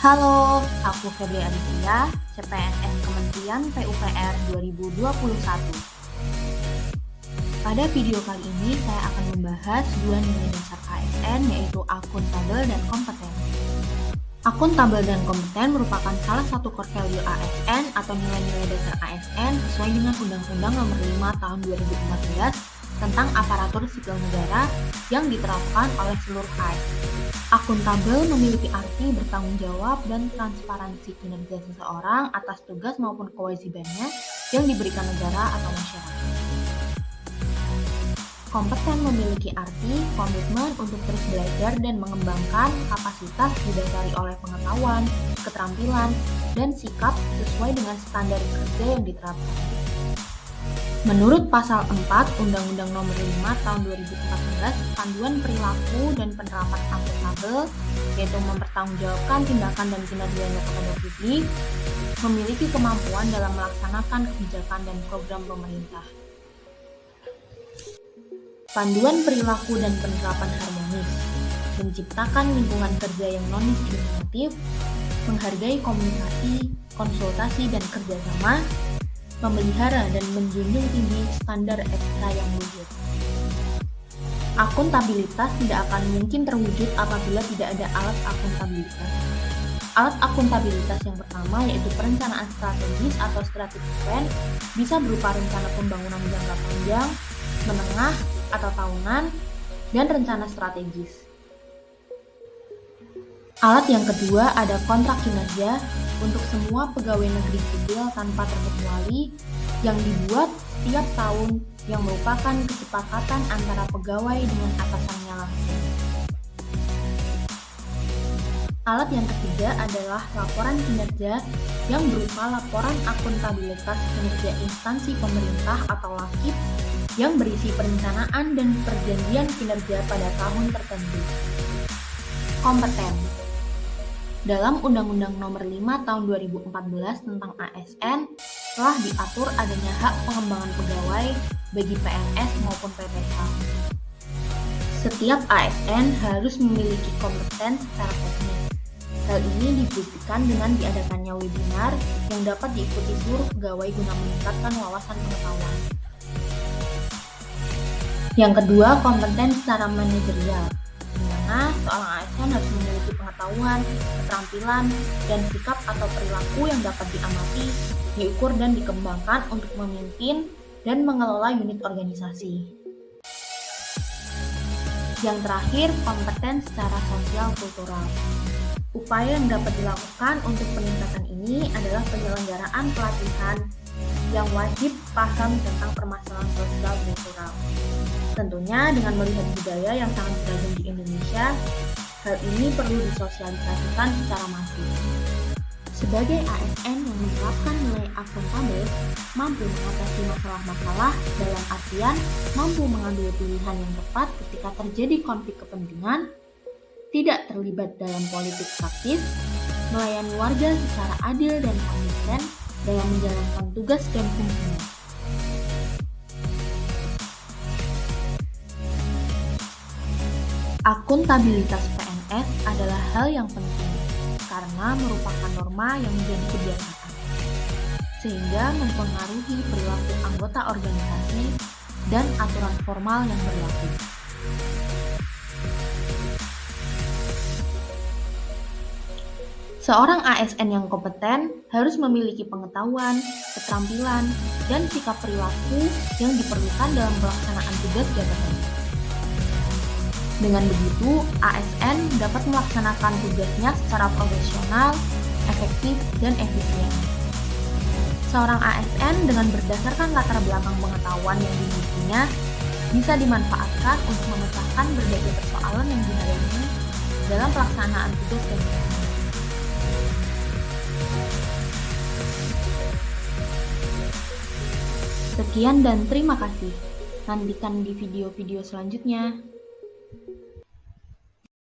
Halo, aku Febri Aditya, CPNS Kementerian PUPR 2021. Pada video kali ini, saya akan membahas dua nilai dasar ASN, yaitu akuntabel dan kompeten. Akuntabel dan kompeten merupakan salah satu core value ASN atau nilai-nilai dasar ASN sesuai dengan Undang-Undang Nomor 5 Tahun 2014 tentang aparatur sipil negara yang diterapkan oleh seluruh ASN. Akuntabel memiliki arti bertanggung jawab dan transparansi kinerja seseorang atas tugas maupun kewajibannya yang diberikan negara atau masyarakat. Kompeten memiliki arti komitmen untuk terus belajar dan mengembangkan kapasitas didasari oleh pengetahuan, keterampilan, dan sikap sesuai dengan standar kerja yang diterapkan. Menurut Pasal 4 Undang-Undang Nomor 5 Tahun 2014, panduan perilaku dan penerapan akuntabel, yaitu mempertanggungjawabkan tindakan dan kinerjanya kepada publik, memiliki kemampuan dalam melaksanakan kebijakan dan program pemerintah. Panduan perilaku dan penerapan harmonis, menciptakan lingkungan kerja yang non-diskriminatif, menghargai komunikasi, konsultasi, dan kerjasama, memelihara dan menjunjung tinggi standar etika yang luhur. Akuntabilitas tidak akan mungkin terwujud apabila tidak ada alat akuntabilitas. Alat akuntabilitas yang pertama yaitu perencanaan strategis atau strategic plan bisa berupa rencana pembangunan jangka panjang, menengah, atau tahunan, dan rencana strategis. Alat yang kedua ada kontrak kinerja untuk semua pegawai negeri sipil tanpa terkecuali yang dibuat setiap tahun yang merupakan kesepakatan antara pegawai dengan atasannya langsung. Alat yang ketiga adalah laporan kinerja yang berupa laporan akuntabilitas kinerja instansi pemerintah atau LAKIP yang berisi perencanaan dan perjanjian kinerja pada tahun tertentu. Kompeten. Dalam Undang-Undang Nomor 5 Tahun 2014 tentang ASN telah diatur adanya hak pengembangan pegawai bagi PNS maupun PPK. Setiap ASN harus memiliki kompeten secara teknis. Hal ini dibuktikan dengan diadakannya webinar yang dapat diikuti seluruh pegawai guna meningkatkan wawasan pengetahuan. Yang kedua, kompeten secara manajerial, di mana seorang ASN harus memiliki pengetahuan, keterampilan, dan sikap atau perilaku yang dapat diamati, diukur, dan dikembangkan untuk memimpin dan mengelola unit organisasi. Yang terakhir, kompeten secara sosial kultural. Upaya yang dapat dilakukan untuk peningkatan ini adalah penyelenggaraan pelatihan yang wajib paham tentang permasalahan sosial kultural. Tentunya dengan melihat budaya yang sangat beragam di Indonesia, hal ini perlu disosialisasikan secara masif. Sebagai ASN yang menerapkan nilai akuntabel, mampu mengatasi masalah-masalah dalam artian mampu mengambil pilihan yang tepat ketika terjadi konflik kepentingan, tidak terlibat dalam politik praktis, melayani warga secara adil dan konsisten dalam menjalankan tugas dan fungsinya. Akuntabilitas PNS adalah hal yang penting karena merupakan norma yang menjadi kebiasaan, sehingga mempengaruhi perilaku anggota organisasi dan aturan formal yang berlaku. Seorang ASN yang kompeten harus memiliki pengetahuan, keterampilan, dan sikap perilaku yang diperlukan dalam pelaksanaan tugas jabatan. Dengan begitu, ASN dapat melaksanakan tugasnya secara profesional, efektif, dan efisien. Seorang ASN dengan berdasarkan latar belakang pengetahuan yang dimilikinya bisa dimanfaatkan untuk memecahkan berbagai persoalan yang dihadapi dalam pelaksanaan tugas dan fungsi. Sekian dan terima kasih. Nantikan di video-video selanjutnya.